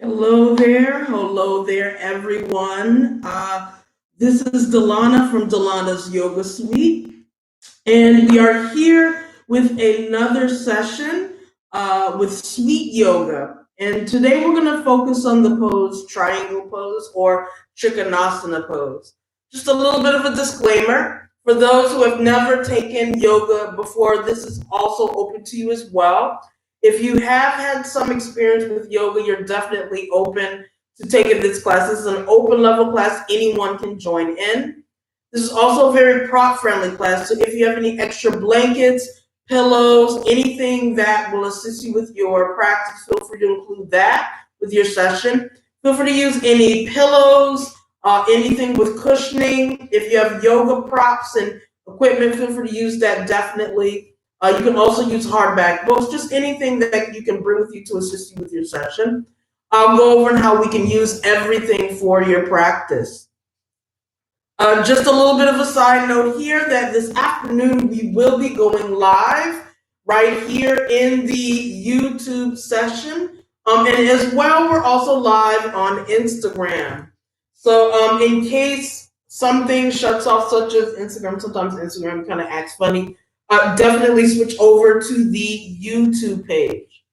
Hello there, everyone. This is Delana from Delana's Yoga Suite, and we are here with another session with Sweet Yoga. And today we're going to focus on the pose triangle pose or Trikonasana pose. Just a little bit of a disclaimer for those who have never taken yoga before, this is also open to you as well. If you have had some experience with yoga, you're definitely open to taking this class. This is an open level class, anyone can join in. This is also a very prop friendly class, so if you have any extra blankets, pillows, anything that will assist you with your practice, feel free to include that with your session. Feel free to use any pillows, anything with cushioning. If you have yoga props and equipment, feel free to use that definitely. You can also use hardback books, just anything that you can bring with you to assist you with your session. I'll go over how we can use everything for your practice. Just a little bit of a side note here that this afternoon we will be going live right here in the YouTube session. And as well, we're also live on Instagram. So in case something shuts off, such as Instagram, sometimes Instagram kind of acts funny, definitely switch over to the YouTube page.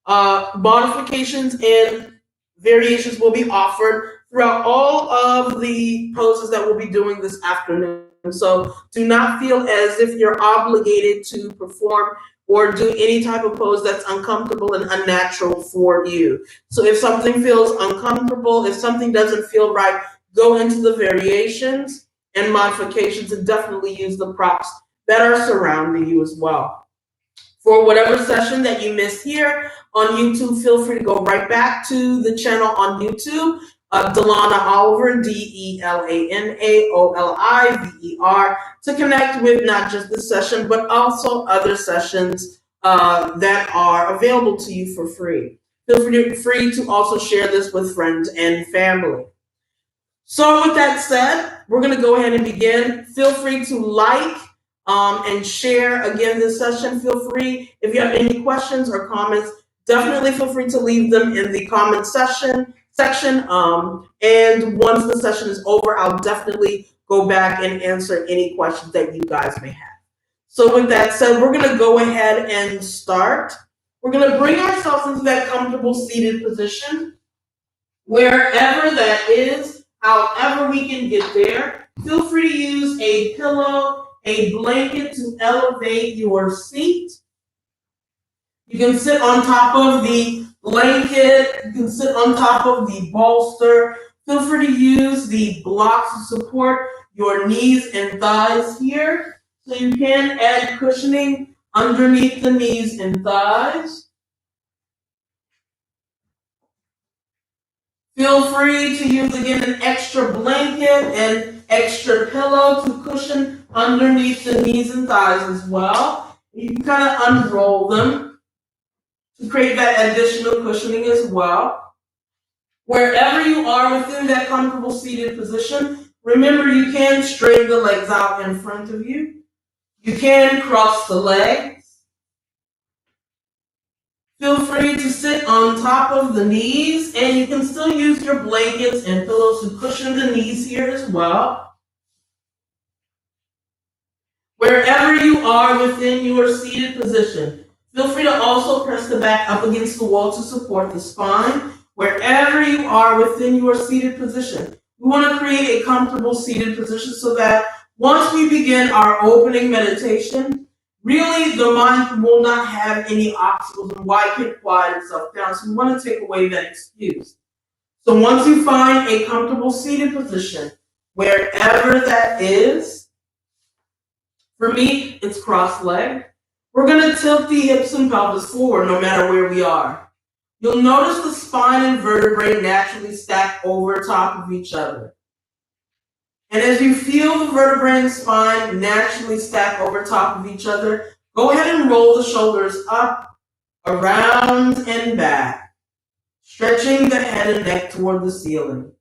Modifications and variations will be offered throughout all of the poses that we'll be doing this afternoon. So do not feel as if you're obligated to perform or do any type of pose that's uncomfortable and unnatural for you. So if something feels uncomfortable, if something doesn't feel right, go into the variations and modifications and definitely use the props that are surrounding you as well. For whatever session that you missed here on YouTube, feel free to go right back to the channel on YouTube, Delana Oliver, DelanaOliver, to connect with not just this session, but also other sessions that are available to you for free. Feel free to also share this with friends and family. So with that said, we're going to go ahead and begin. Feel free to like and share again this session. Feel free, if you have any questions or comments, definitely feel free to leave them in the comment section. And once the session is over, I'll definitely go back and answer any questions that you guys may have. So with that said, we're going to go ahead and start. We're going to bring ourselves into that comfortable seated position, wherever that is, however we can get there. Feel free to use a pillow, a blanket to elevate your seat. You can sit on top of the blanket, you can sit on top of the bolster. Feel free to use the blocks to support your knees and thighs here. So you can add cushioning underneath the knees and thighs. Feel free to use again an extra blanket and extra pillow to cushion underneath the knees and thighs as well. You can kind of unroll them to create that additional cushioning as well. Wherever you are within that comfortable seated position, remember you can straighten the legs out in front of you. You can cross the legs. Feel free to sit on top of the knees, and you can still use your blankets and pillows to cushion the knees here as well. Wherever you are within your seated position, feel free to also press the back up against the wall to support the spine. Wherever you are within your seated position, we want to create a comfortable seated position so that once we begin our opening meditation, really the mind will not have any obstacles and why it can quiet itself down. So we want to take away that excuse. So once you find a comfortable seated position, wherever that is, for me, it's cross-legged. We're going to tilt the hips and pelvis forward no matter where we are. You'll notice the spine and vertebrae naturally stack over top of each other. And as you feel the vertebrae and spine naturally stack over top of each other, go ahead and roll the shoulders up, around, and back, stretching the head and neck toward the ceiling,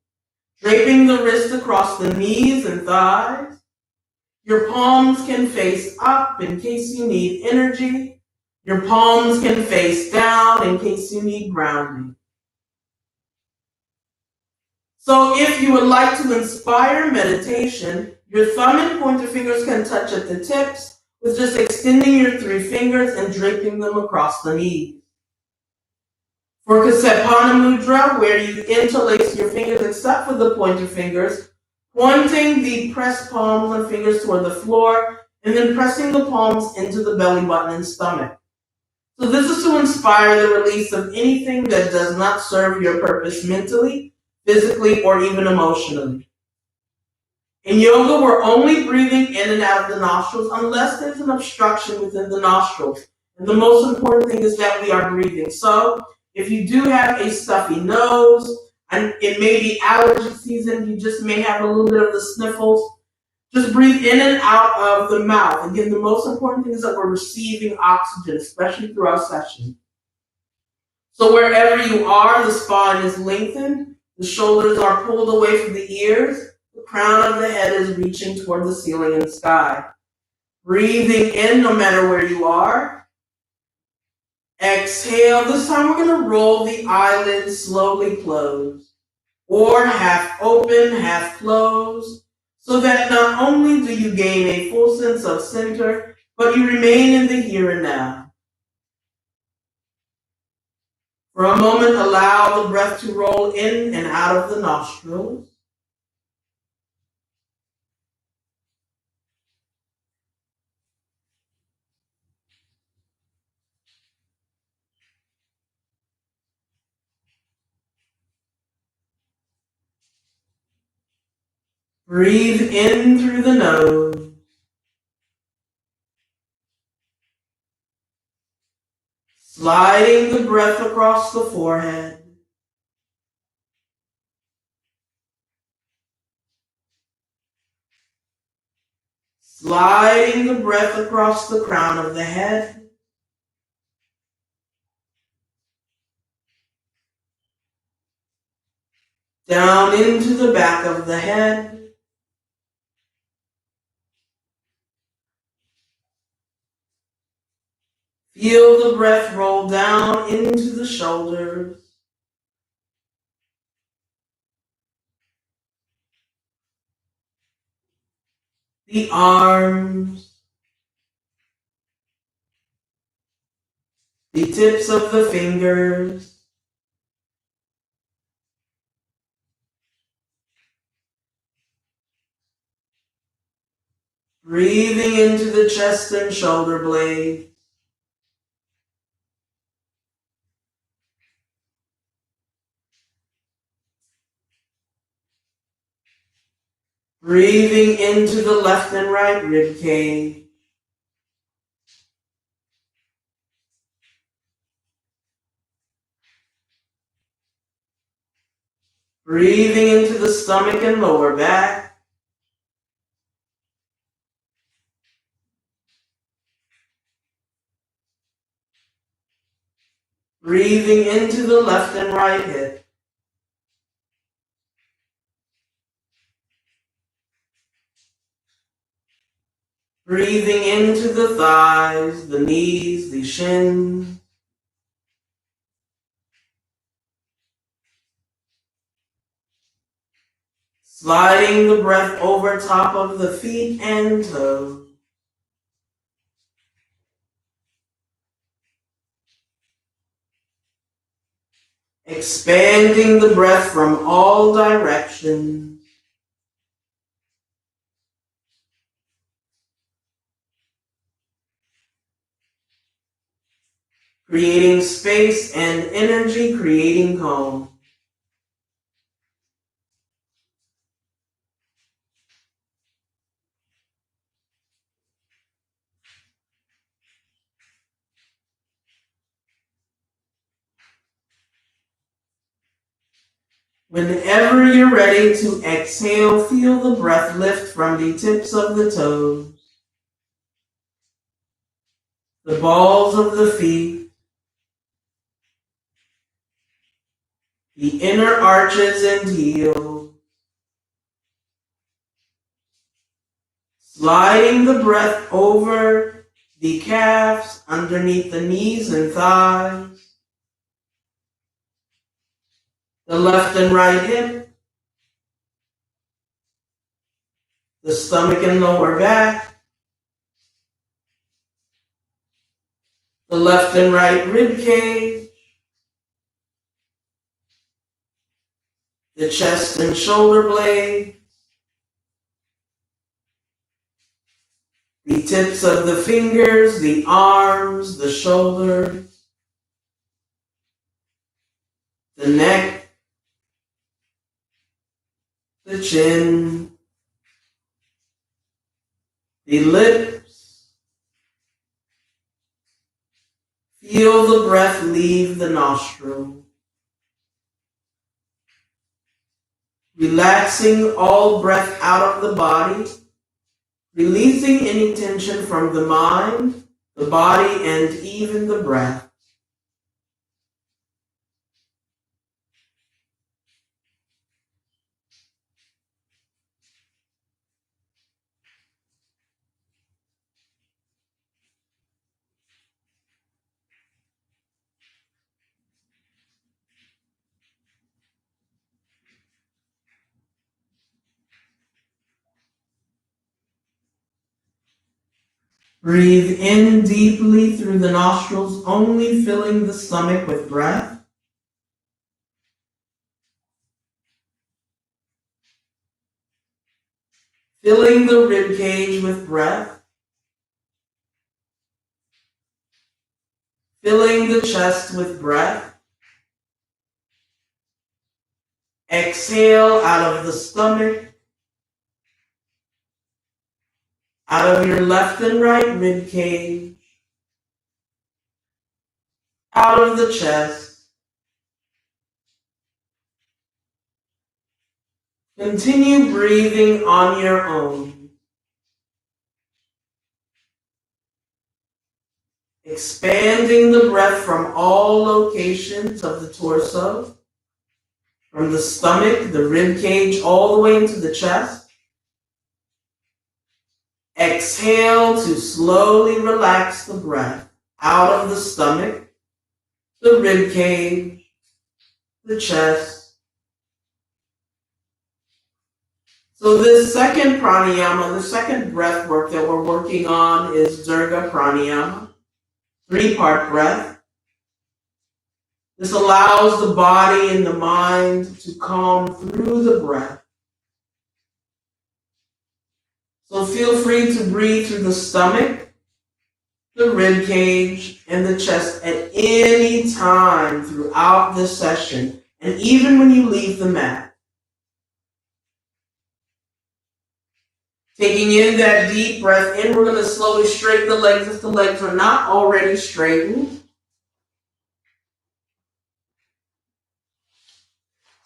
draping the wrists across the knees and thighs. Your palms can face up in case you need energy. Your palms can face down in case you need grounding. So if you would like to inspire meditation, your thumb and pointer fingers can touch at the tips with just extending your 3 fingers and draping them across the knees. For Kasepana Mudra, where you interlace your fingers except for the pointer fingers, pointing the pressed palms and fingers toward the floor, and then pressing the palms into the belly button and stomach. So this is to inspire the release of anything that does not serve your purpose mentally, physically, or even emotionally. In yoga, we're only breathing in and out of the nostrils unless there's an obstruction within the nostrils. And the most important thing is that we are breathing. So if you do have a stuffy nose, and it may be allergy season, you just may have a little bit of the sniffles, just breathe in and out of the mouth. Again, the most important thing is that we're receiving oxygen, especially through our session. So wherever you are, the spine is lengthened, the shoulders are pulled away from the ears, the crown of the head is reaching toward the ceiling and sky. Breathing in no matter where you are. Exhale. This time we're going to roll the eyelids slowly close, or half open, half closed, so that not only do you gain a full sense of center, but you remain in the here and now. For a moment, allow the breath to roll in and out of the nostrils. Breathe in through the nose. Sliding the breath across the forehead. Sliding the breath across the crown of the head. Down into the back of the head. Feel the breath roll down into the shoulders. The arms. The tips of the fingers. Breathing into the chest and shoulder blades. Breathing into the left and right rib cage. Breathing into the stomach and lower back. Breathing into the left and right hip. Breathing into the thighs, the knees, the shins. Sliding the breath over top of the feet and toes. Expanding the breath from all directions. Creating space and energy, creating calm. Whenever you're ready to exhale, feel the breath lift from the tips of the toes, the balls of the feet, the inner arches and heels. Sliding the breath over the calves, underneath the knees and thighs, the left and right hip, the stomach and lower back, the left and right rib cage, the chest and shoulder blade, the tips of the fingers, the arms, the shoulders, the neck, the chin, the lips. Feel the breath leave the nostril. Relaxing all breath out of the body, releasing any tension from the mind, the body, and even the breath. Breathe in deeply through the nostrils, only filling the stomach with breath. Filling the rib cage with breath. Filling the chest with breath. Exhale out of the stomach, out of your left and right rib cage, out of the chest. Continue breathing on your own. Expanding the breath from all locations of the torso, from the stomach, the rib cage, all the way into the chest. Exhale to slowly relax the breath out of the stomach, the rib cage, the chest. So this second pranayama, the second breath work that we're working on is Dirga Pranayama, 3-part breath. This allows the body and the mind to calm through the breath. So feel free to breathe through the stomach, the rib cage, and the chest at any time throughout this session, and even when you leave the mat. Taking in that deep breath in, we're going to slowly straighten the legs if the legs are not already straightened.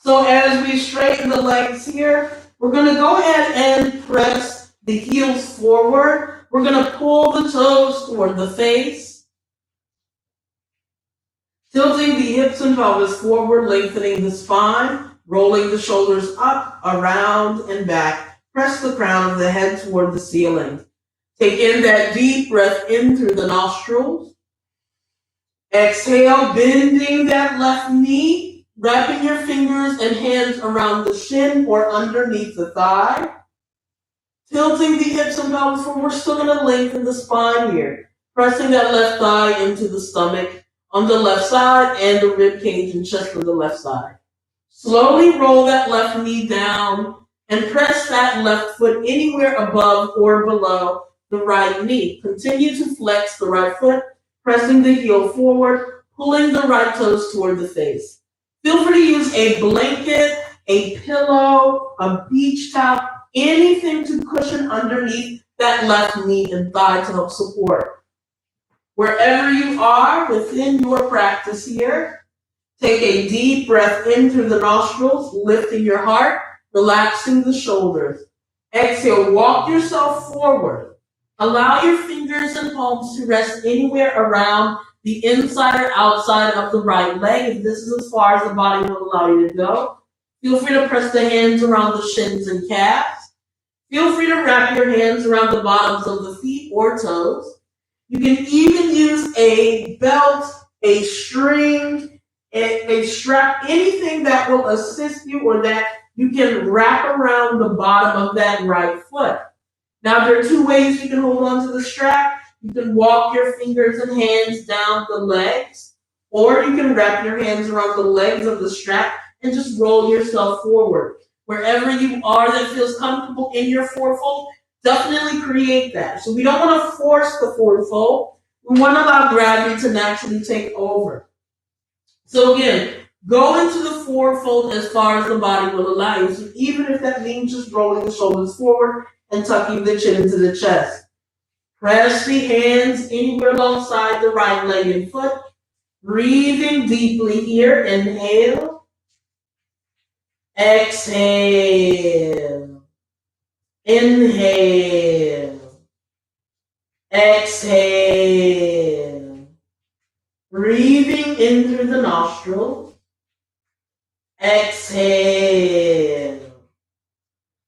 So as we straighten the legs here, we're going to go ahead and press the heels forward. We're going to pull the toes toward the face. Tilting the hips and pelvis forward, lengthening the spine, rolling the shoulders up, around, and back. Press the crown of the head toward the ceiling. Take in that deep breath in through the nostrils. Exhale, bending that left knee, wrapping your fingers and hands around the shin or underneath the thigh. Tilting the hips and pelvis forward, we're still going to lengthen the spine here. Pressing that left thigh into the stomach on the left side and the rib cage and chest on the left side. Slowly roll that left knee down and press that left foot anywhere above or below the right knee. Continue to flex the right foot, pressing the heel forward, pulling the right toes toward the face. Feel free to use a blanket, a pillow, a beach towel, anything to cushion underneath that left knee and thigh to help support. Wherever you are within your practice here, take a deep breath in through the nostrils, lifting your heart, relaxing the shoulders. Exhale, walk yourself forward. Allow your fingers and palms to rest anywhere around the inside or outside of the right leg. If this is as far as the body will allow you to go, feel free to press the hands around the shins and calves. Feel free to wrap your hands around the bottoms of the feet or toes. You can even use a belt, a string, a strap, anything that will assist you or that you can wrap around the bottom of that right foot. Now, there are two ways you can hold on to the strap. You can walk your fingers and hands down the legs, or you can wrap your hands around the legs of the strap and just roll yourself forward. Wherever you are that feels comfortable in your forward fold, definitely create that. So we don't want to force the forward fold. We want to allow gravity to naturally take over. So again, go into the forward fold as far as the body will allow you. So even if that means just rolling the shoulders forward and tucking the chin into the chest. Press the hands anywhere alongside the right leg and foot. Breathing deeply here. Inhale. Exhale. Inhale. Exhale. Breathing in through the nostrils. Exhale.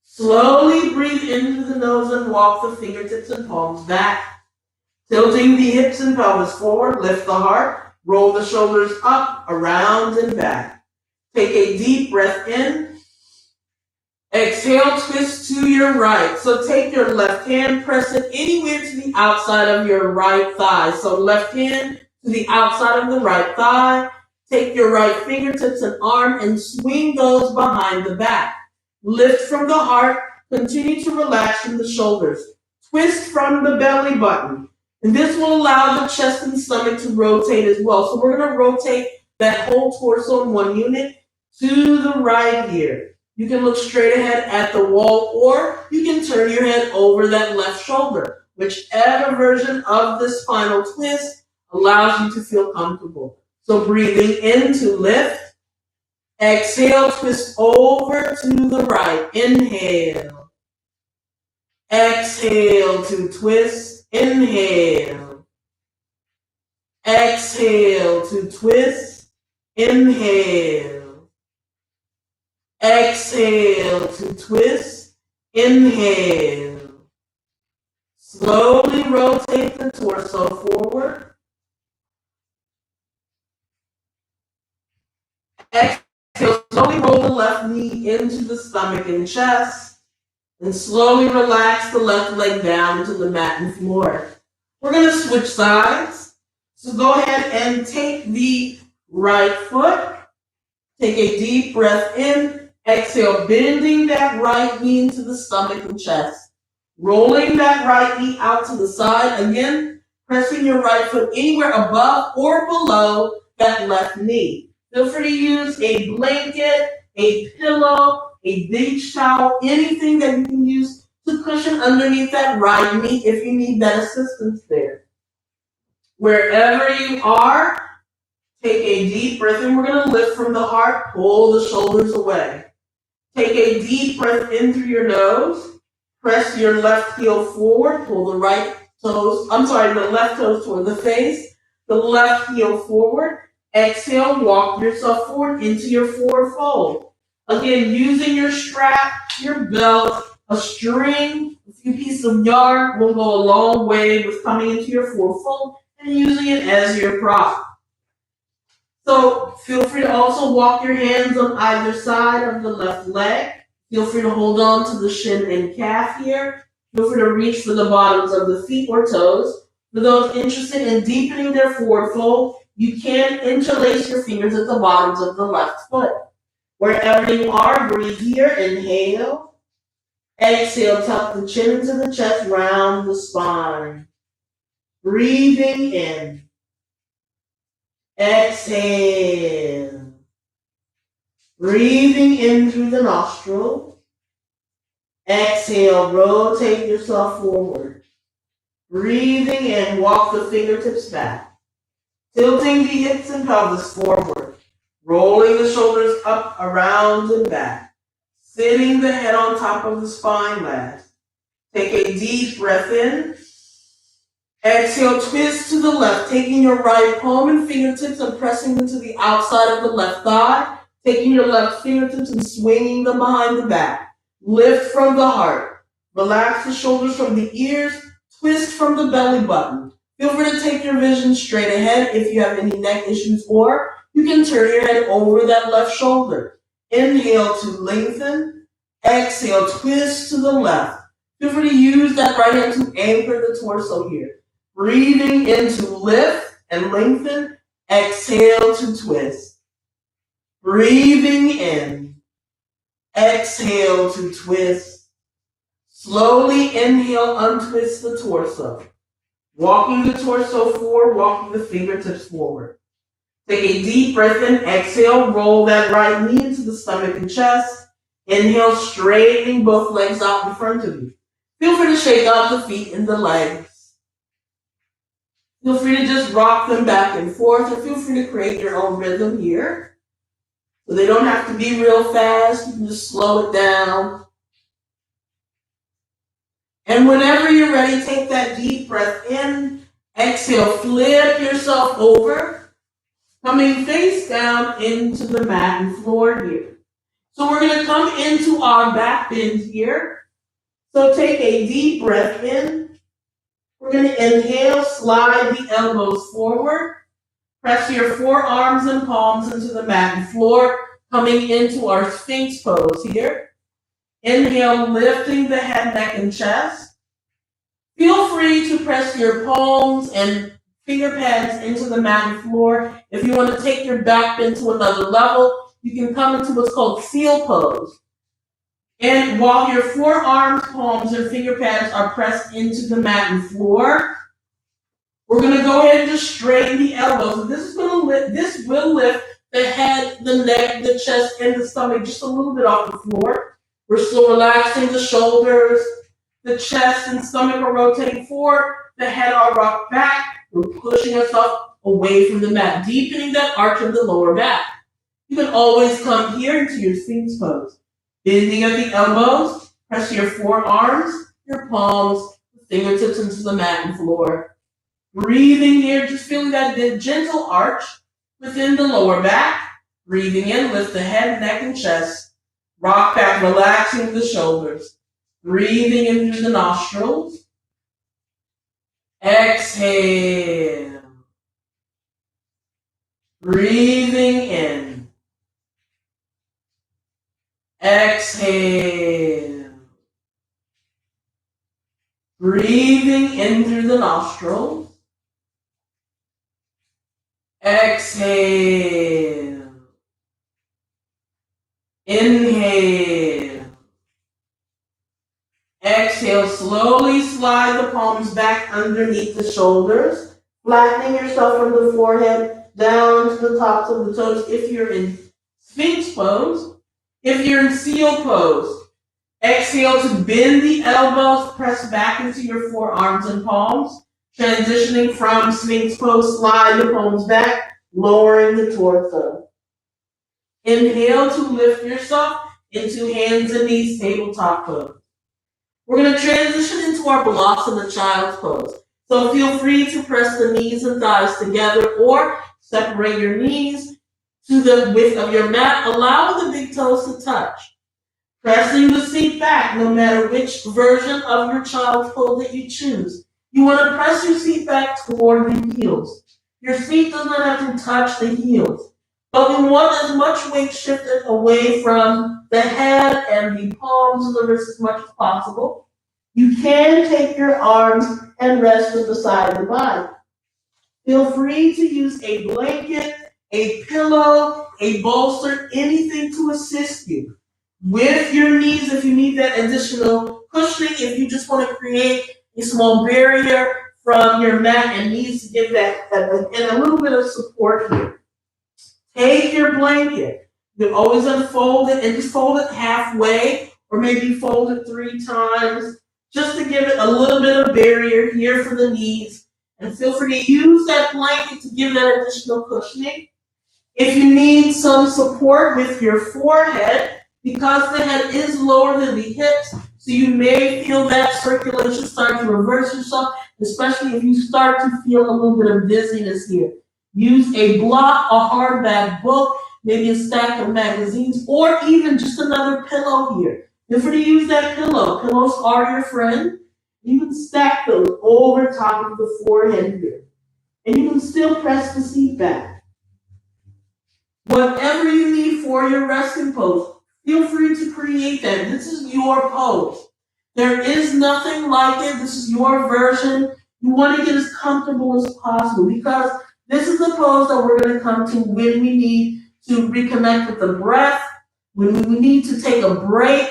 Slowly breathe in through the nose and walk the fingertips and palms back. Tilting the hips and pelvis forward, lift the heart, roll the shoulders up, around, and back. Take a deep breath in. Exhale, twist to your right. So take your left hand, press it anywhere to the outside of your right thigh. So left hand to the outside of the right thigh. Take your right fingertips and arm and swing those behind the back. Lift from the heart. Continue to relax from the shoulders. Twist from the belly button. And this will allow the chest and stomach to rotate as well. So we're going to rotate that whole torso in one unit to the right here. You can look straight ahead at the wall, or you can turn your head over that left shoulder. Whichever version of this final twist allows you to feel comfortable. So breathing in to lift. Exhale, twist over to the right. Inhale. Exhale to twist. Inhale. Exhale to twist. Inhale. Exhale to twist. Inhale. Slowly rotate the torso forward. Exhale. Slowly roll the left knee into the stomach and chest, and slowly relax the left leg down to the mat and floor. We're going to switch sides. So go ahead and take the right foot. Take a deep breath in. Exhale, bending that right knee into the stomach and chest. Rolling that right knee out to the side. Again, pressing your right foot anywhere above or below that left knee. Feel free to use a blanket, a pillow, a beach towel, anything that you can use to cushion underneath that right knee if you need that assistance there. Wherever you are, take a deep breath in. We're going to lift from the heart, pull the shoulders away. Take a deep breath in through your nose. Press your left heel forward, pull the left toes toward the face, the left heel forward. Exhale, walk yourself forward into your forward fold. Again, using your strap, your belt, a string, a few pieces of yarn will go a long way with coming into your forward fold and using it as your prop. So feel free to also walk your hands on either side of the left leg. Feel free to hold on to the shin and calf here. Feel free to reach for the bottoms of the feet or toes. For those interested in deepening their forward fold, you can interlace your fingers at the bottoms of the left foot. Wherever you are, breathe here. Inhale. Exhale, tuck the chin into the chest, round the spine. Breathing in. Exhale. Breathing in through the nostrils. Exhale, rotate yourself forward. Breathing in, walk the fingertips back. Tilting the hips and pelvis forward. Rolling the shoulders up, around, and back. Sitting the head on top of the spine last. Take a deep breath in. Exhale, twist to the left, taking your right palm and fingertips and pressing them to the outside of the left thigh. Taking your left fingertips and swinging them behind the back. Lift from the heart. Relax the shoulders from the ears. Twist from the belly button. Feel free to take your vision straight ahead if you have any neck issues, or you can turn your head over that left shoulder. Inhale to lengthen. Exhale, twist to the left. Feel free to use that right hand to anchor the torso here. Breathing in to lift and lengthen. Exhale to twist. Breathing in. Exhale to twist. Slowly inhale, untwist the torso. Walking the torso forward, walking the fingertips forward. Take a deep breath in, exhale, roll that right knee into the stomach and chest. Inhale, straightening both legs out in front of you. Feel free to shake out the feet and the legs. Feel free to just rock them back and forth, and feel free to create your own rhythm here. So they don't have to be real fast, you can just slow it down. And whenever you're ready, take that deep breath in, exhale, flip yourself over, coming face down into the mat and floor here. So we're going to come into our back bend here. So take a deep breath in. We're going to inhale, slide the elbows forward. Press your forearms and palms into the mat and floor, coming into our Sphinx pose here. Inhale, lifting the head, neck, and chest. Feel free to press your palms and finger pads into the mat and floor. If you want to take your back bend to another level, you can come into what's called seal pose. And while your forearms, palms, and finger pads are pressed into the mat and floor, we're going to go ahead and just straighten the elbows. And this will lift the head, the neck, the chest, and the stomach just a little bit off the floor. We're still relaxing the shoulders. The chest and stomach are rotating forward. The head are rocked back. We're pushing ourselves away from the mat, deepening that arch of the lower back. You can always come here into your Sphinx pose. Bending of the elbows, press your forearms, your palms, fingertips into the mat and floor. Breathing here, just feeling that gentle arch within the lower back. Breathing in, lift the head, neck, and chest. Rock back, relaxing the shoulders. Breathing in through the nostrils. Exhale. Breathing in. Exhale. Breathing in through the nostrils. Exhale. Inhale. Exhale, slowly slide the palms back underneath the shoulders, flattening yourself from the forehead down to the tops of the toes if you're in Sphinx pose. If you're in seal pose, exhale to bend the elbows, press back into your forearms and palms, transitioning from Sphinx pose, slide the palms back, lowering the torso. Inhale to lift yourself into hands and knees, tabletop pose. We're going to transition into our Balasana Child's pose. So feel free to press the knees and thighs together or separate your knees to the width of your mat. Allow the big toes to touch. Pressing the seat back, no matter which version of your child's pose that you choose. You want to press your seat back toward the heels. Your feet does not have to touch the heels. But we want as much weight shifted away from the head and the palms of the wrists as much as possible. You can take your arms and rest to the side of the body. Feel free to use a blanket, a pillow, a bolster, anything to assist you. With your knees, if you need that additional cushioning, if you just want to create a small barrier from your mat and knees to give that and a little bit of support here. Take your blanket. You can always unfold it and just fold it halfway, or maybe fold it 3 times, just to give it a little bit of barrier here for the knees. And feel free to use that blanket to give that additional cushioning. If you need some support with your forehead, because the head is lower than the hips, so you may feel that circulation start to reverse yourself, especially if you start to feel a little bit of dizziness here. Use a block, a hardback book, maybe a stack of magazines, or even just another pillow here. Feel free to use that pillow. Pillows are your friend. You can stack those over top of the forehead here. And you can still press the seat back. Whatever you need for your resting pose, feel free to create that. This is your pose. There is nothing like it. This is your version. You want to get as comfortable as possible because this is the pose that we're going to come to when we need to reconnect with the breath, when we need to take a break.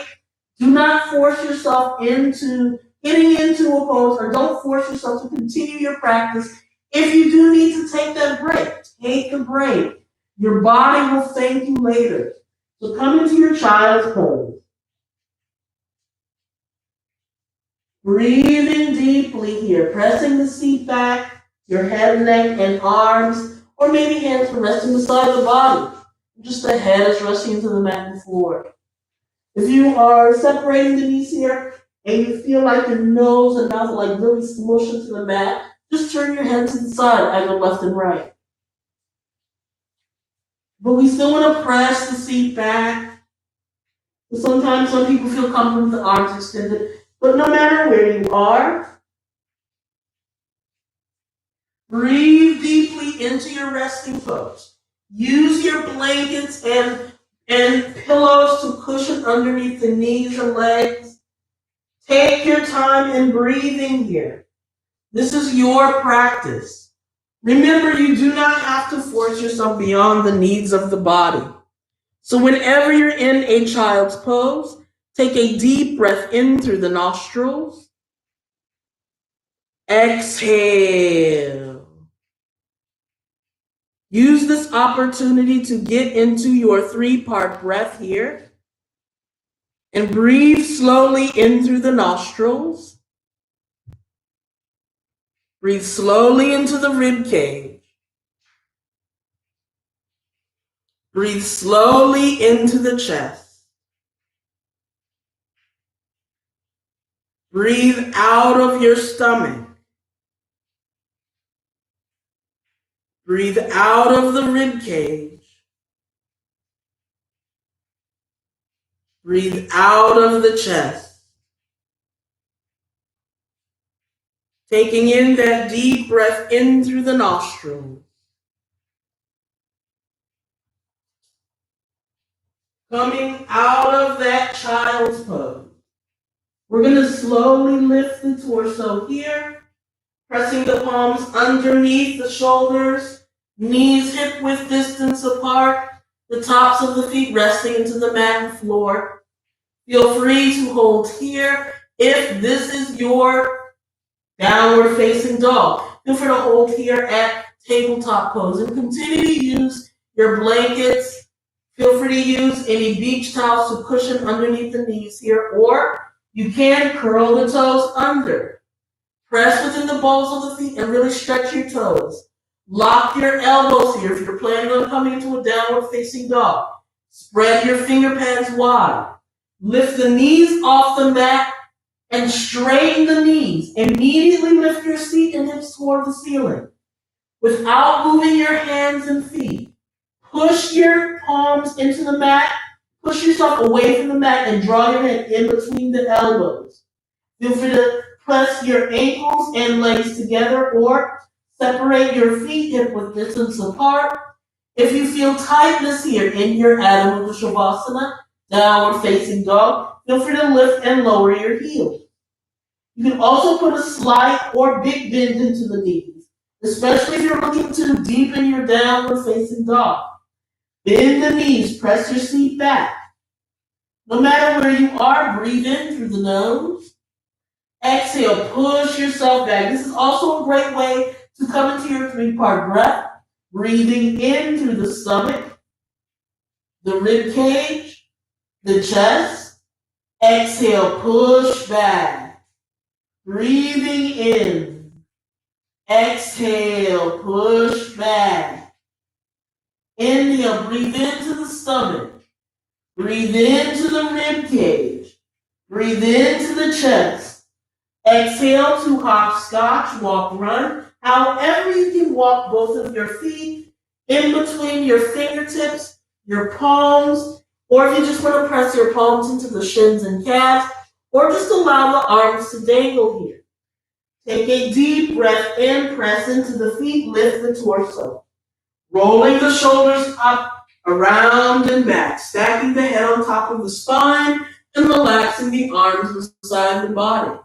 Do not force yourself into getting into a pose, or don't force yourself to continue your practice. If you do need to take that break, take a break. Your body will thank you later. So come into your child's pose. Breathing deeply here, pressing the seat back, your head, neck, and arms, or maybe hands are resting beside the body. Just the head is resting into the mat and floor. If you are separating the knees here and you feel like your nose and mouth are like really smushed into the mat, just turn your head to the side, either left and right. But we still want to press the seat back. Sometimes some people feel comfortable with the arms extended. But no matter where you are, breathe deeply into your resting pose. Use your blankets and pillows to cushion underneath the knees and legs. Take your time in breathing here. This is your practice. Remember, you do not have to force yourself beyond the needs of the body. So whenever you're in a child's pose, take a deep breath in through the nostrils. Exhale. Use this opportunity to get into your 3-part breath here. And breathe slowly in through the nostrils. Breathe slowly into the rib cage. Breathe slowly into the chest. Breathe out of your stomach. Breathe out of the rib cage. Breathe out of the chest. Taking in that deep breath in through the nostrils. Coming out of that child's pose. We're going to slowly lift the torso here, pressing the palms underneath the shoulders, knees hip-width distance apart, the tops of the feet resting into the mat and floor. Feel free to hold here if this is your downward facing dog. Feel free to hold here at tabletop pose and continue to use your blankets. Feel free to use any beach towels to cushion underneath the knees here, or you can curl the toes under. Press within the balls of the feet and really stretch your toes. Lock your elbows here if you're planning on coming into a downward facing dog. Spread your finger pads wide. Lift the knees off the mat and straighten the knees. Immediately lift your feet and hips toward the ceiling without moving your hands and feet. Push your palms into the mat. Push yourself away from the mat and draw your head in between the elbows. Feel free to press your ankles and legs together or separate your feet hip-width distance apart. If you feel tightness here in your Adho Mukha Shavasana, downward facing dog, feel free to lift and lower your heels. You can also put a slight or big bend into the knees, especially if you're looking to deepen your downward facing dog. Bend the knees, press your seat back. No matter where you are, breathe in through the nose. Exhale, push yourself back. This is also a great way to come into your 3-part breath. Breathing in through the stomach, the rib cage, the chest. Exhale, push back. Breathing in. Exhale, push back. Inhale, breathe into the stomach. Breathe into the rib cage. Breathe into the chest. Exhale to hopscotch, walk, run. However you can walk both of your feet in between your fingertips, your palms, or if you just want to press your palms into the shins and calves, or just allow the arms to dangle here. Take a deep breath in, press into the feet, lift the torso. Rolling the shoulders up, around and back, stacking the head on top of the spine and relaxing the arms beside the body.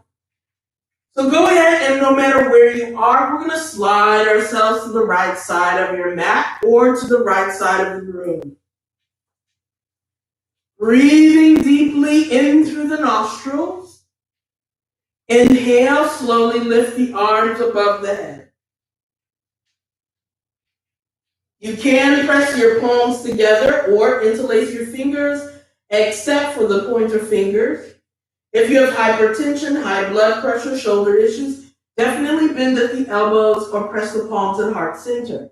So go ahead and no matter where you are, we're going to slide ourselves to the right side of your mat or to the right side of the room. Breathing deeply in through the nostrils. Inhale, slowly lift the arms above the head. You can press your palms together or interlace your fingers, except for the pointer fingers. If you have hypertension, high blood pressure, shoulder issues, definitely bend at the elbows or press the palms at heart center.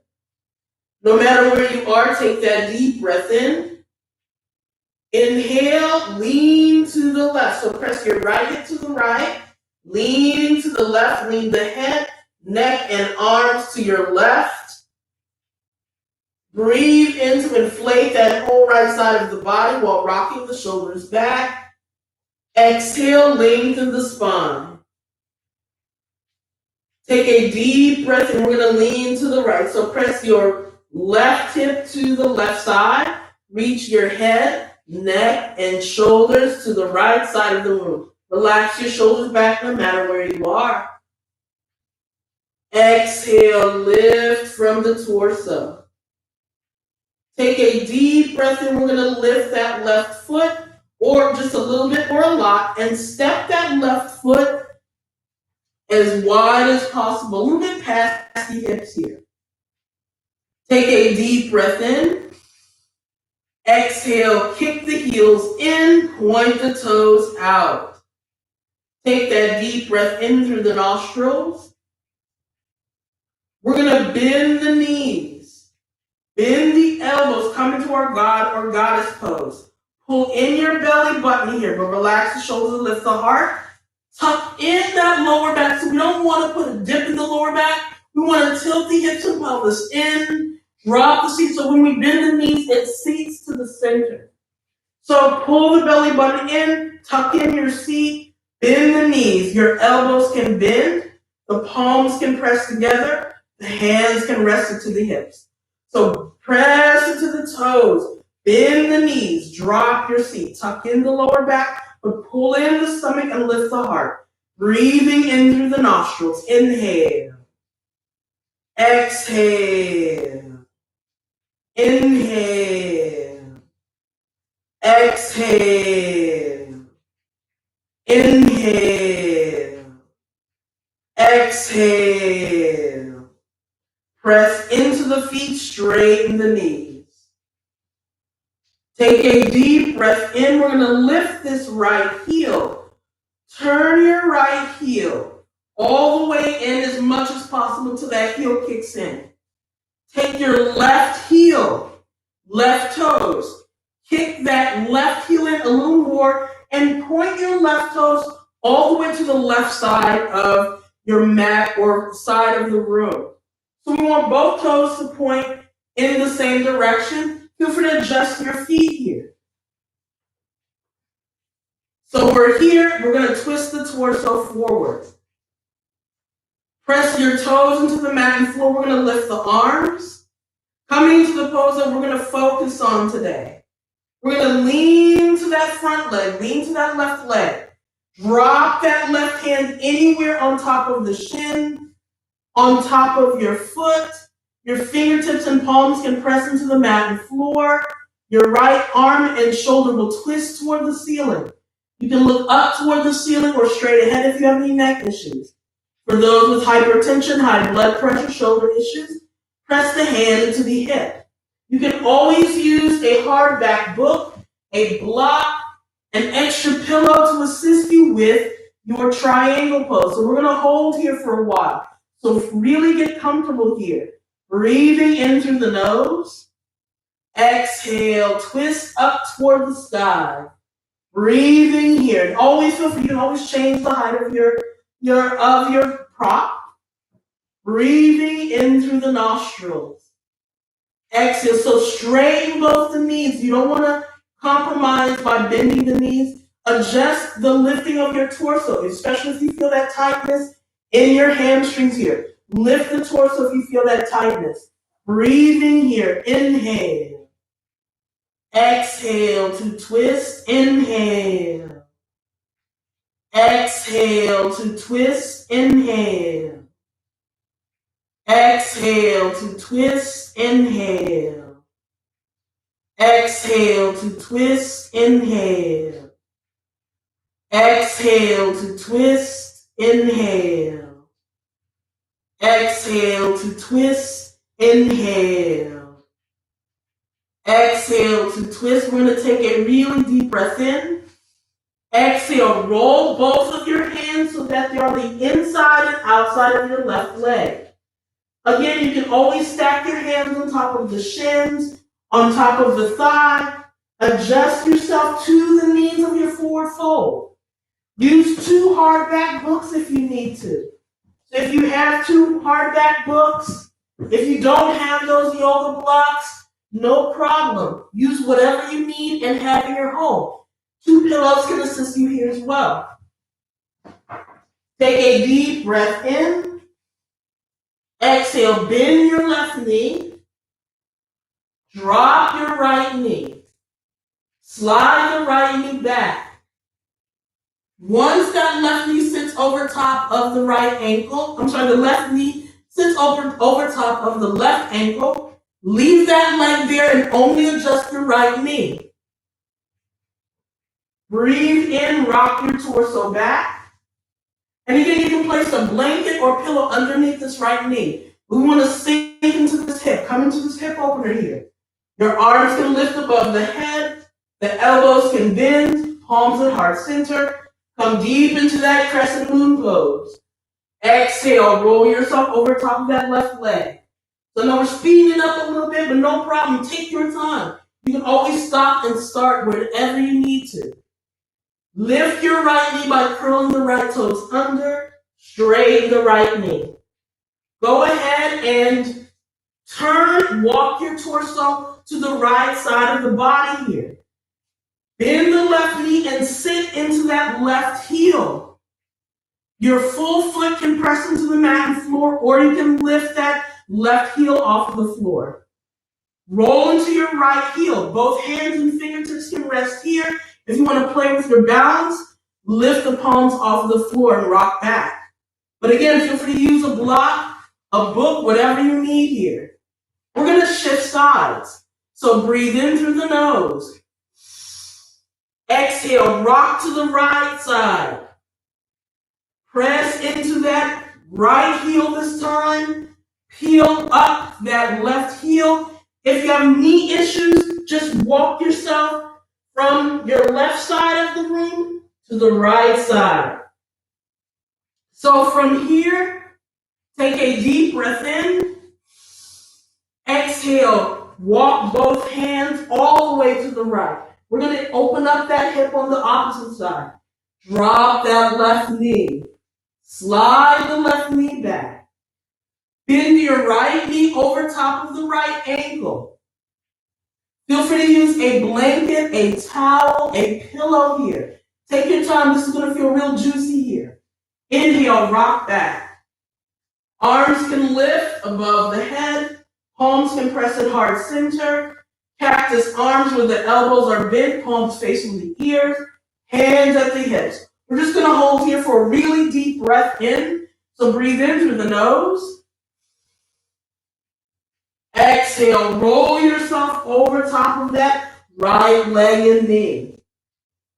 No matter where you are, take that deep breath in. Inhale, lean to the left. So press your right hip to the right, lean to the left, lean the head, neck, and arms to your left. Breathe in to inflate that whole right side of the body while rocking the shoulders back. Exhale, lengthen the spine. Take a deep breath and we're going to lean to the right. So press your left hip to the left side. Reach your head, neck, and shoulders to the right side of the room. Relax your shoulders back no matter where you are. Exhale, lift from the torso. Take a deep breath in. We're going to lift that left foot, or just a little bit or a lot, and step that left foot as wide as possible, a little bit past the hips here. Take a deep breath in. Exhale, kick the heels in, point the toes out. Take that deep breath in through the nostrils. We're going to bend the knees. Bend the elbows, come into our God or Goddess pose. Pull in your belly button here, but relax the shoulders, lift the heart. Tuck in that lower back. So we don't want to put a dip in the lower back. We want to tilt the hips and pelvis in. Drop the seat. So when we bend the knees, it seats to the center. So pull the belly button in, tuck in your seat, bend the knees. Your elbows can bend. The palms can press together. The hands can rest into the hips. So press into the toes, bend the knees, drop your seat, tuck in the lower back, but pull in the stomach and lift the heart. Breathing in through the nostrils. Inhale. Exhale. Inhale. Exhale. Inhale. Exhale. Press into the feet, straighten the knees. Take a deep breath in. We're going to lift this right heel. Turn your right heel all the way in as much as possible until that heel kicks in. Take your left heel, left toes. Kick that left heel in a little more and point your left toes all the way to the left side of your mat or side of the room. So we want both toes to point in the same direction. Feel free to adjust your feet here. So we're here, we're going to twist the torso forward. Press your toes into the mat and floor. We're going to lift the arms. Coming into the pose that we're going to focus on today. We're going to lean to that front leg, lean to that left leg. Drop that left hand anywhere on top of the shin, on top of your foot. Your fingertips and palms can press into the mat and floor. Your right arm and shoulder will twist toward the ceiling. You can look up toward the ceiling or straight ahead if you have any neck issues. For those with hypertension, high blood pressure, shoulder issues, press the hand into the hip. You can always use a hardback book, a block, an extra pillow to assist you with your triangle pose. So we're going to hold here for a while. So really get comfortable here. Breathing in through the nose. Exhale, twist up toward the sky. Breathing here. And always feel free, you can always change the height of your prop. Breathing in through the nostrils. Exhale. So straighten both the knees. You don't want to compromise by bending the knees. Adjust the lifting of your torso, especially if you feel that tightness in your hamstrings here. Lift the torso if you feel that tightness. Breathing here. Inhale. Exhale to twist, inhale. Exhale to twist, inhale. Exhale to twist, inhale. Exhale to twist, inhale. Exhale to twist, inhale. Exhale to twist, inhale. Exhale to twist. We're going to take a really deep breath in. Exhale, roll both of your hands so that they are the inside and outside of your left leg. Again, you can always stack your hands on top of the shins, on top of the thigh. Adjust yourself to the knees of your forward fold. Use 2 hardback books if you need to. So if you have 2 hardback books, if you don't have those yoga blocks, no problem. Use whatever you need and have in your home. 2 pillows can assist you here as well. Take a deep breath in. Exhale, bend your left knee. Drop your right knee. Slide the right knee back. Once that left knee sits over top of the right ankle, the left knee sits over top of the left ankle, leave that leg there and only adjust your right knee. Breathe in, rock your torso back. And again, you can place a blanket or pillow underneath this right knee. We want to sink into this hip. Come into this hip opener here. Your arms can lift above the head. The elbows can bend. Palms at heart center. Come deep into that crescent moon pose. Exhale, roll yourself over top of that left leg. So now we're speeding it up a little bit, but no problem. Take your time. You can always stop and start wherever you need to. Lift your right knee by curling the right toes under. Straighten the right knee. Go ahead and walk your torso to the right side of the body here. Bend the left knee and sit into that left heel. Your full foot can press into the mat and floor, or you can lift that left heel off of the floor. Roll into your right heel. Both hands and fingertips can rest here. If you want to play with your balance, lift the palms off the floor and rock back. But again, feel free to use a block, a book, whatever you need here. We're going to shift sides. So breathe in through the nose. Exhale, rock to the right side. Press into that right heel this time. Peel up that left heel. If you have knee issues, just walk yourself from your left side of the room to the right side. So from here, take a deep breath in. Exhale, walk both hands all the way to the right. We're going to open up that hip on the opposite side. Drop that left knee. Slide the left knee back. Bend your right knee over top of the right ankle. Feel free to use a blanket, a towel, a pillow here. Take your time. This is going to feel real juicy here. Inhale, rock back. Arms can lift above the head. Palms can press at heart center. Cactus arms where the elbows are bent, palms facing the ears, hands at the hips. We're just going to hold here for a really deep breath in. So breathe in through the nose. Exhale, roll yourself over top of that right leg and knee.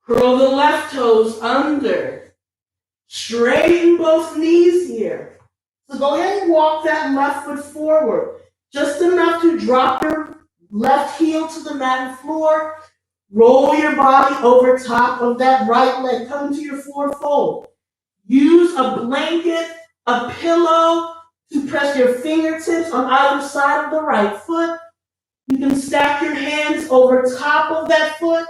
Curl the left toes under. Straighten both knees here. So go ahead and walk that left foot forward. Just enough to drop your left heel to the mat and floor. Roll your body over top of that right leg. Come to your forward fold. Use a blanket, a pillow to press your fingertips on either side of the right foot. You can stack your hands over top of that foot,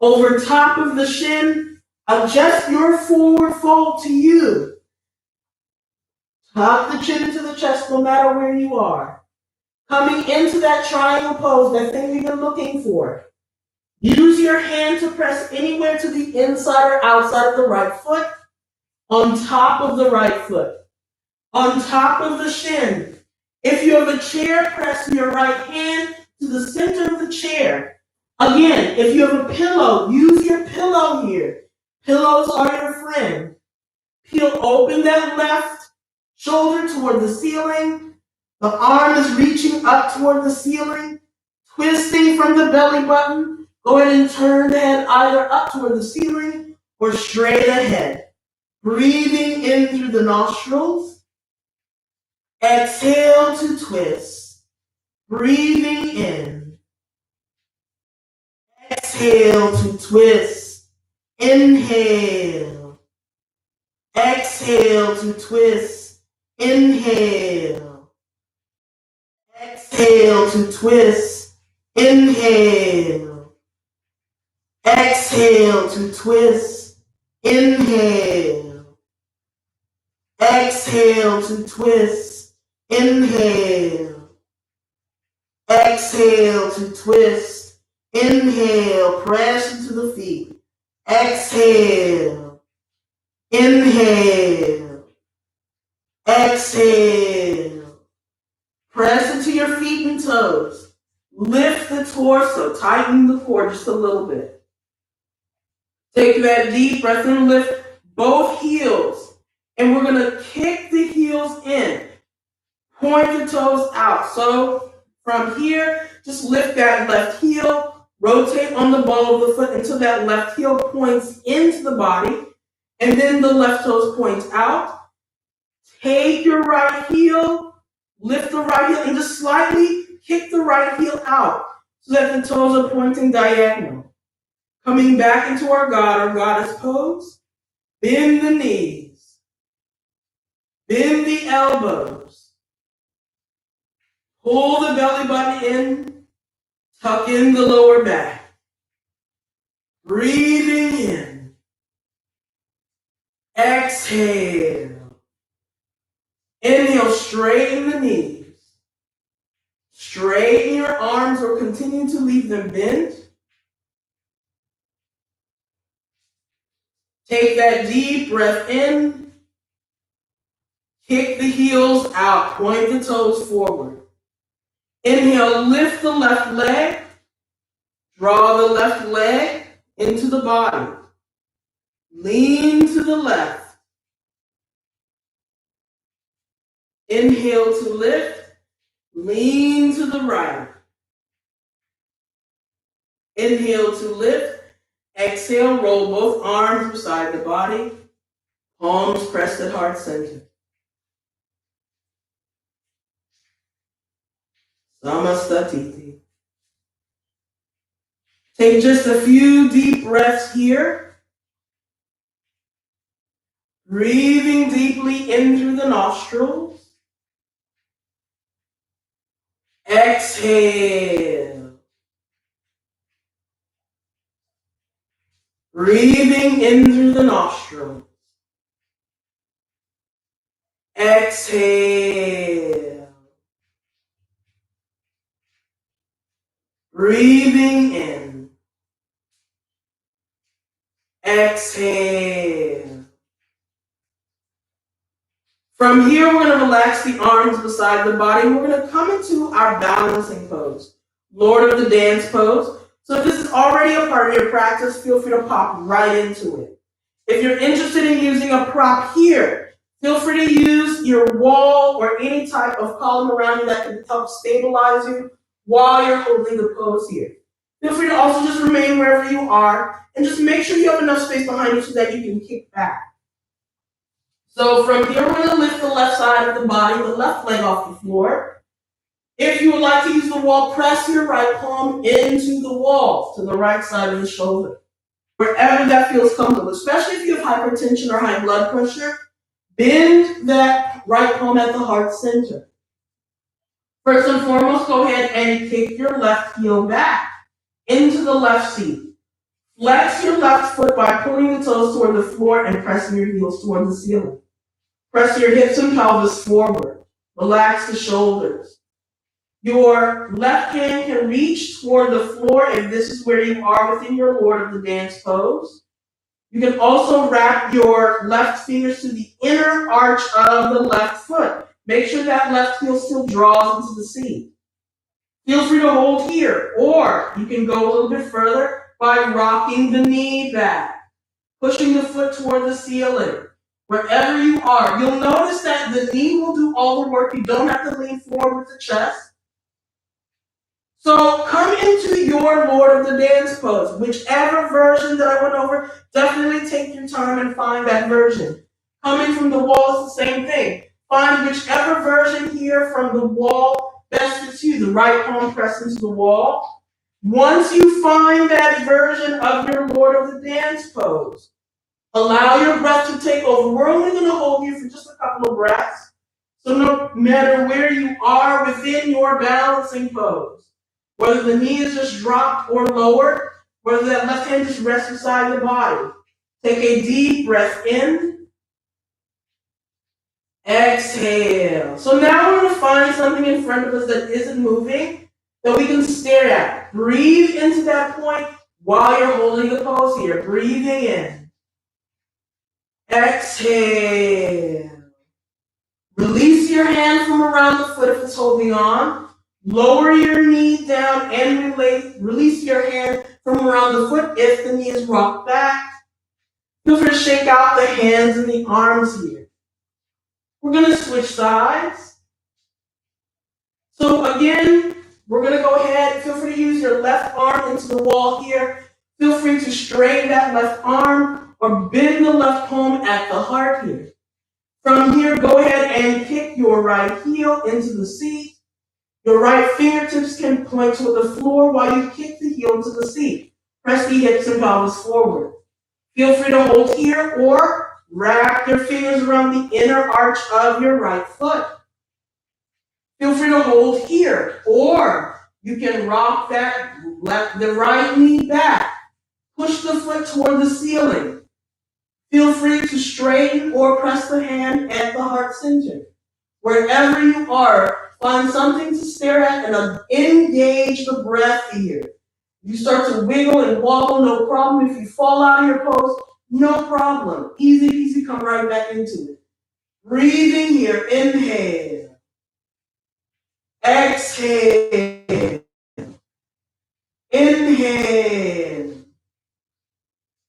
over top of the shin. Adjust your forward fold to you. Tuck the chin into the chest no matter where you are. Coming into that triangle pose, that thing you've been looking for. Use your hand to press anywhere to the inside or outside of the right foot, on top of the right foot, on top of the shin. If you have a chair, press your right hand to the center of the chair. Again, if you have a pillow, use your pillow here. Pillows are your friend. Peel open that left shoulder toward the ceiling. The arm is reaching up toward the ceiling, twisting from the belly button. Go ahead and turn the head either up toward the ceiling or straight ahead. Breathing in through the nostrils. Exhale to twist. Breathing in. Exhale to twist. Inhale. Exhale to twist. Inhale. Exhale to twist. Inhale. Exhale to twist. Inhale. Exhale to twist. Inhale. Exhale to twist. Inhale. Press into the feet. Exhale. Inhale. Exhale. Press into your feet and toes. Lift the torso. Tighten the core just a little bit. Take that deep breath and lift both heels. And we're going to kick the heels in. Point the toes out. So from here, just lift that left heel. Rotate on the ball of the foot until that left heel points into the body. And then the left toes point out. Take your right heel. Lift the right heel and just slightly kick the right heel out so that the toes are pointing diagonal. Coming back into our God or goddess pose. Bend the knees. Bend the elbows. Pull the belly button in. Tuck in the lower back. Breathing in. Exhale. Inhale, straighten the knees. Straighten your arms or continue to leave them bent. Take that deep breath in. Kick the heels out. Point the toes forward. Inhale, lift the left leg. Draw the left leg into the body. Lean to the left. Inhale to lift. Lean to the right. Inhale to lift. Exhale, roll both arms beside the body. Palms pressed at heart center. Samasthiti. Take just a few deep breaths here. Breathing deeply in through the nostrils. Exhale. Breathing in through the nostrils. Exhale. Breathing in. Exhale. From here, we're going to relax the arms beside the body. We're going to come into our balancing pose, Lord of the Dance pose. So if this is already a part of your practice, feel free to pop right into it. If you're interested in using a prop here, feel free to use your wall or any type of column around you that can help stabilize you while you're holding the pose here. Feel free to also just remain wherever you are and just make sure you have enough space behind you so that you can kick back. So from here, we're going to lift the left side of the body, the left leg off the floor. If you would like to use the wall, press your right palm into the wall to the right side of the shoulder. Wherever that feels comfortable, especially if you have hypertension or high blood pressure, bend that right palm at the heart center. First and foremost, go ahead and kick your left heel back into the left seat. Flex your left foot by pulling the toes toward the floor and pressing your heels toward the ceiling. Press your hips and pelvis forward. Relax the shoulders. Your left hand can reach toward the floor if this is where you are within your Lord of the Dance pose. You can also wrap your left fingers to the inner arch of the left foot. Make sure that left heel still draws into the seat. Feel free to hold here, or you can go a little bit further by rocking the knee back, pushing the foot toward the ceiling. Wherever you are, you'll notice that the knee will do all the work. You don't have to lean forward with the chest. So come into your Lord of the Dance pose. Whichever version that I went over, definitely take your time and find that version. Coming from the wall is the same thing. Find whichever version here from the wall best fits you. The right palm pressed into the wall. Once you find that version of your Lord of the Dance pose, allow your breath to take over. We're only going to hold you for just a couple of breaths. So no matter where you are within your balancing pose, whether the knee is just dropped or lowered, whether that left hand just rests beside the body, take a deep breath in. Exhale. So now we're going to find something in front of us that isn't moving that we can stare at. Breathe into that point while you're holding the pose here. Breathing in. Exhale. Release your hand from around the foot if it's holding on. Lower your knee down and release your hand from around the foot if the knee is rocked back. Feel free to shake out the hands and the arms here. We're going to switch sides. So again, we're going to go ahead. Feel free to use your left arm into the wall here. Feel free to straighten that left arm or bend the left palm at the heart here. From here, go ahead and kick your right heel into the seat. Your right fingertips can point toward the floor while you kick the heel to the seat. Press the hips and pelvis forward. Feel free to hold here or wrap your fingers around the inner arch of your right foot. Feel free to hold here, or you can rock the right knee back. Push the foot toward the ceiling. Feel free to straighten or press the hand at the heart center. Wherever you are, find something to stare at and engage the breath here. You start to wiggle and wobble, no problem. If you fall out of your pose, no problem. Easy peasy, come right back into it. Breathing here, inhale. Exhale. Inhale.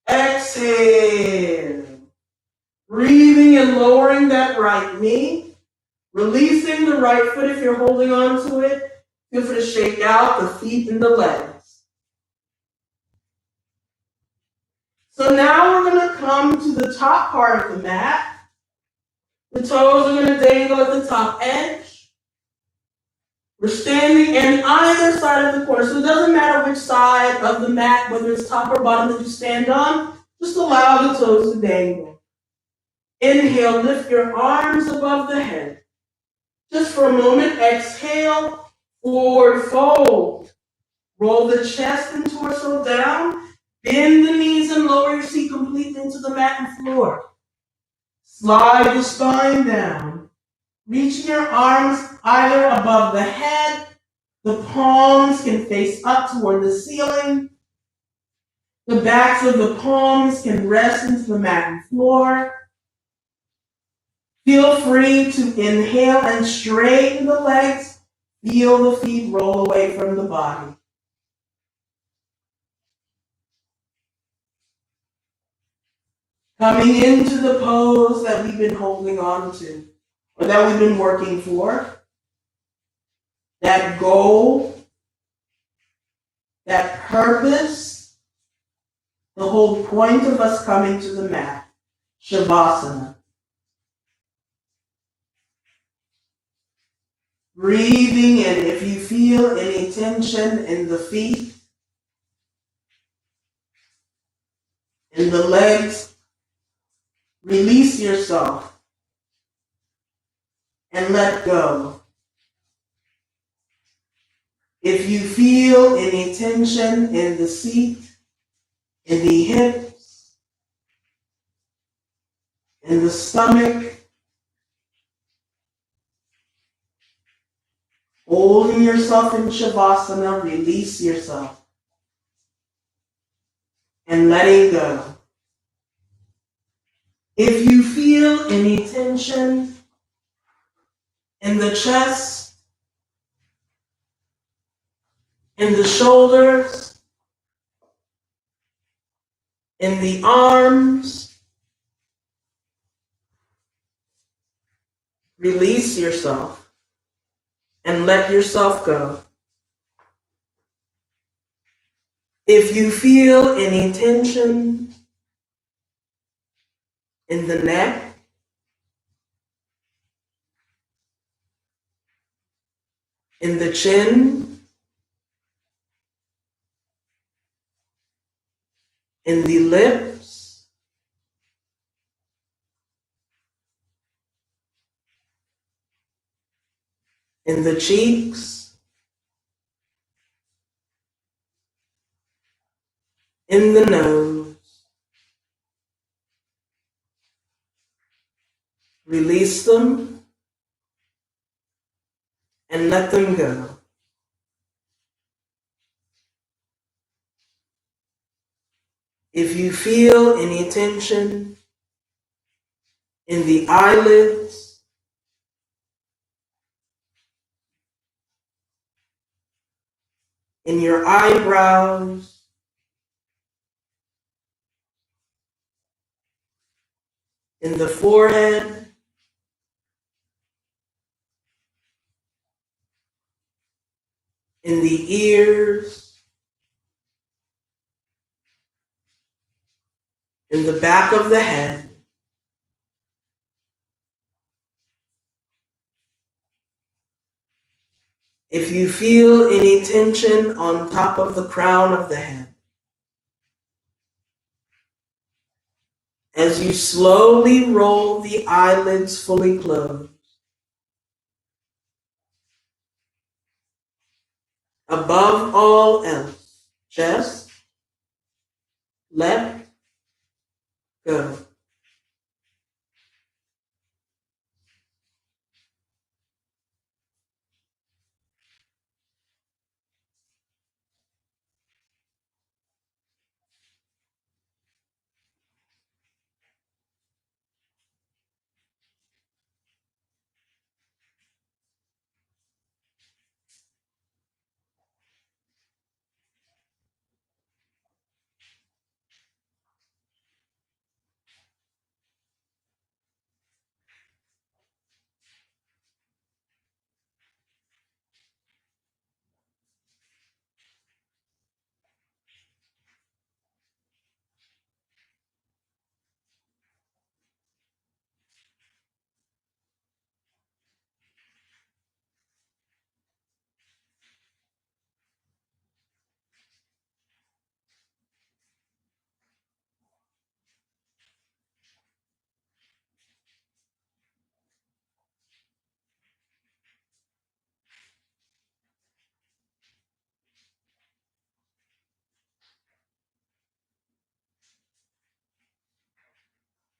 Exhale. Breathing and lowering that right knee. Releasing the right foot if you're holding on to it. Feel free to shake out the feet and the legs. So now we're going to come to the top part of the mat. The toes are going to dangle at the top edge. We're standing on either side of the corner. So it doesn't matter which side of the mat, whether it's top or bottom that you stand on, just allow the toes to dangle. Inhale, lift your arms above the head. Just for a moment, exhale, forward fold. Roll the chest and torso down. Bend the knees and lower your seat completely into the mat and floor. Slide the spine down. Reaching your arms either above the head. The palms can face up toward the ceiling. The backs of the palms can rest into the mat and floor. Feel free to inhale and straighten the legs. Feel the feet roll away from the body. Coming into the pose that we've been holding on to, or that we've been working for. That goal, that purpose, the whole point of us coming to the mat, Shavasana. Breathing in, if you feel any tension in the feet, in the legs, release yourself and let go. If you feel any tension in the seat, in the hips, in the stomach, holding yourself in Shavasana, release yourself and letting go. If you feel any tension in the chest, in the shoulders, in the arms. Release yourself and let yourself go. If you feel any tension in the neck, in the chin, in the lips, in the cheeks, in the nose, release them and let them go. If you feel any tension in the eyelids, in your eyebrows, in the forehead, in the ears, in the back of the head, if you feel any tension on top of the crown of the head, as you slowly roll the eyelids fully closed, above all else, just let go.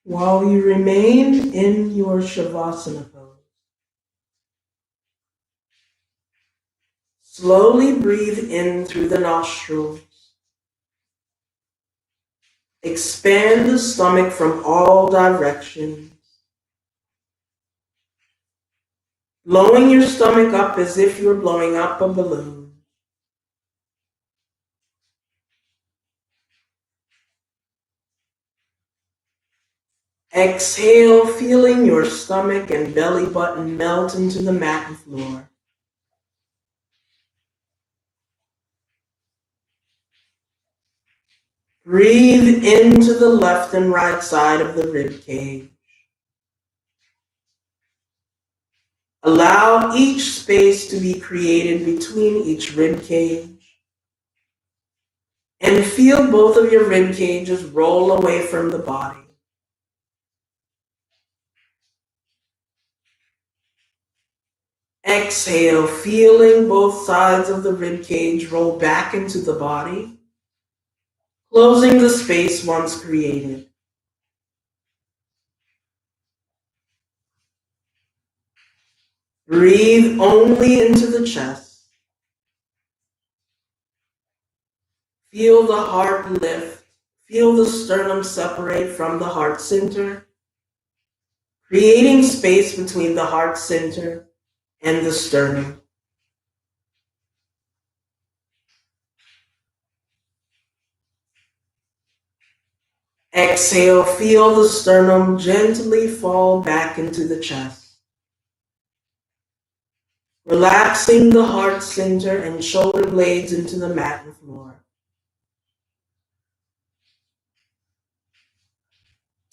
While you remain in your Shavasana pose, slowly breathe in through the nostrils. Expand the stomach from all directions, blowing your stomach up as if you're blowing up a balloon. Exhale, feeling your stomach and belly button melt into the mat and floor. Breathe into the left and right side of the rib cage. Allow each space to be created between each rib cage. And feel both of your rib cages roll away from the body. Exhale, feeling both sides of the rib cage roll back into the body, closing the space once created. Breathe only into the chest. Feel the heart lift. Feel the sternum separate from the heart center, creating space between the heart center and the sternum. Exhale, feel the sternum gently fall back into the chest. Relaxing the heart center and shoulder blades into the mat and floor.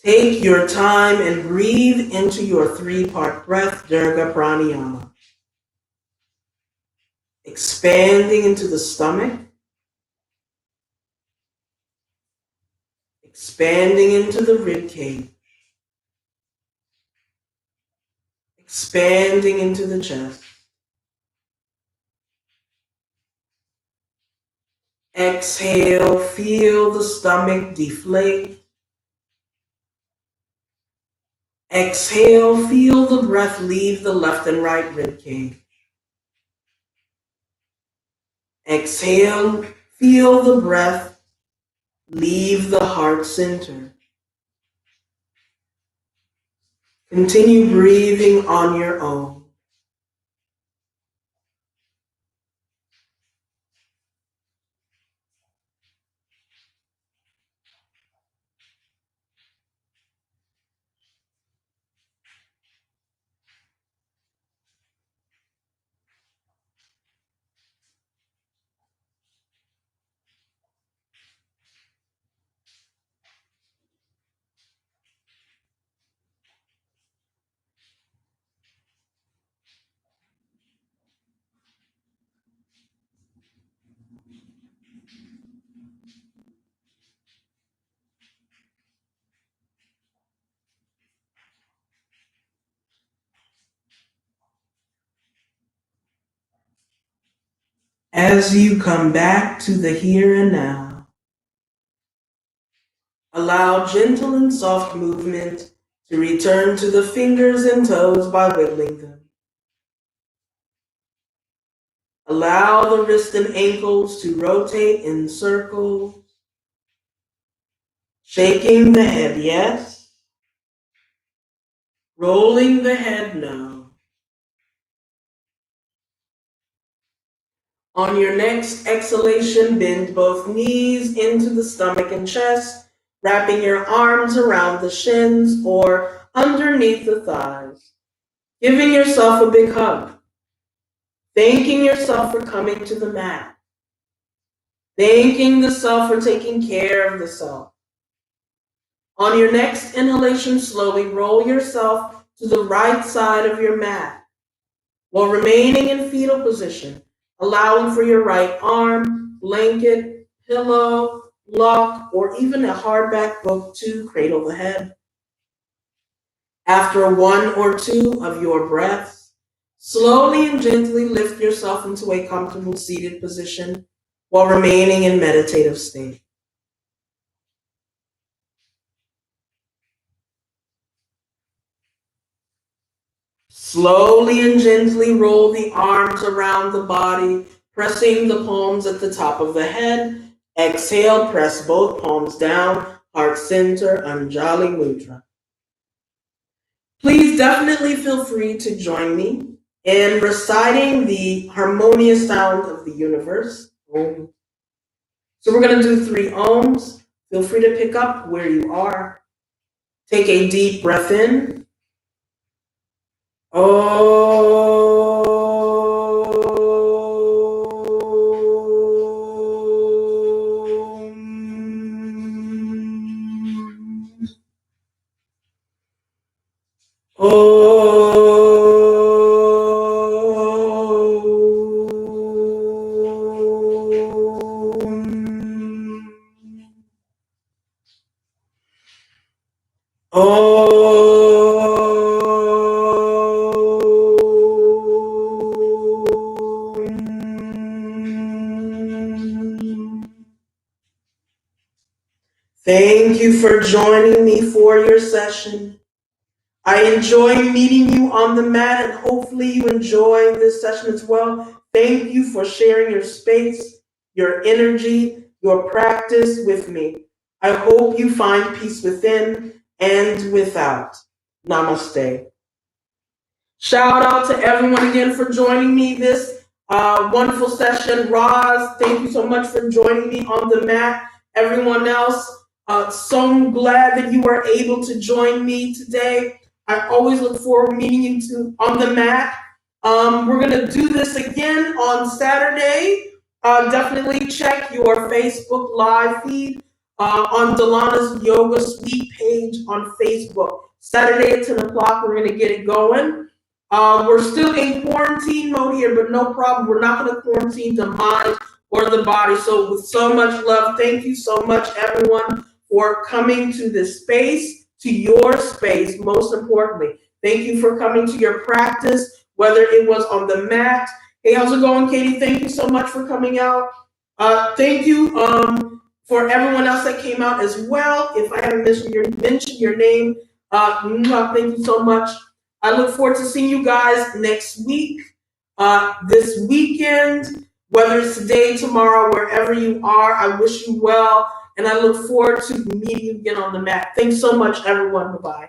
Take your time and breathe into your 3-part breath, Dirga Pranayama. Expanding into the stomach. Expanding into the rib cage. Expanding into the chest. Exhale, feel the stomach deflate. Exhale, feel the breath leave the left and right rib cage. Exhale, feel the breath leave the heart center. Continue breathing on your own. As you come back to the here and now, allow gentle and soft movement to return to the fingers and toes by wiggling them. Allow the wrists and ankles to rotate in circles. Shaking the head, yes. Rolling the head, no. On your next exhalation, bend both knees into the stomach and chest, wrapping your arms around the shins or underneath the thighs. Giving yourself a big hug. Thanking yourself for coming to the mat. Thanking the self for taking care of the self. On your next inhalation, slowly roll yourself to the right side of your mat while remaining in fetal position, allowing for your right arm, blanket, pillow, block, or even a hardback book to cradle the head. After 1 or 2 of your breaths, slowly and gently lift yourself into a comfortable seated position while remaining in meditative state. Slowly and gently roll the arms around the body, pressing the palms at the top of the head. Exhale, press both palms down, heart center, Anjali Mudra. Please definitely feel free to join me in reciting the harmonious sound of the universe. Om. So we're going to do 3 ohms. Feel free to pick up where you are. Take a deep breath in. Thank you for joining me for your session. I enjoy meeting you on the mat, and hopefully you enjoy this session as well. Thank you for sharing your space, your energy, your practice with me. I hope you find peace within and without. Namaste. Shout out to everyone again for joining me this wonderful session. Roz, thank you so much for joining me on the mat. Everyone else, So glad that you were able to join me today. I always look forward to meeting you on the mat. We're going to do this again on Saturday. Definitely check your Facebook live feed on Delana's Yoga Suite page on Facebook. Saturday at 10 o'clock, we're going to get it going. We're still in quarantine mode here, but no problem. We're not going to quarantine the mind or the body. So with so much love, thank you so much, everyone, for coming to this space, to your space, most importantly. Thank you for coming to your practice, whether it was on the mat. Hey, how's it going, Katie? Thank you so much for coming out. Thank you for everyone else that came out as well. If I haven't mentioned your name, thank you so much. I look forward to seeing you guys next week, this weekend, whether it's today, tomorrow, wherever you are. I wish you well, and I look forward to meeting you again on the mat. Thanks so much, everyone. Bye-bye.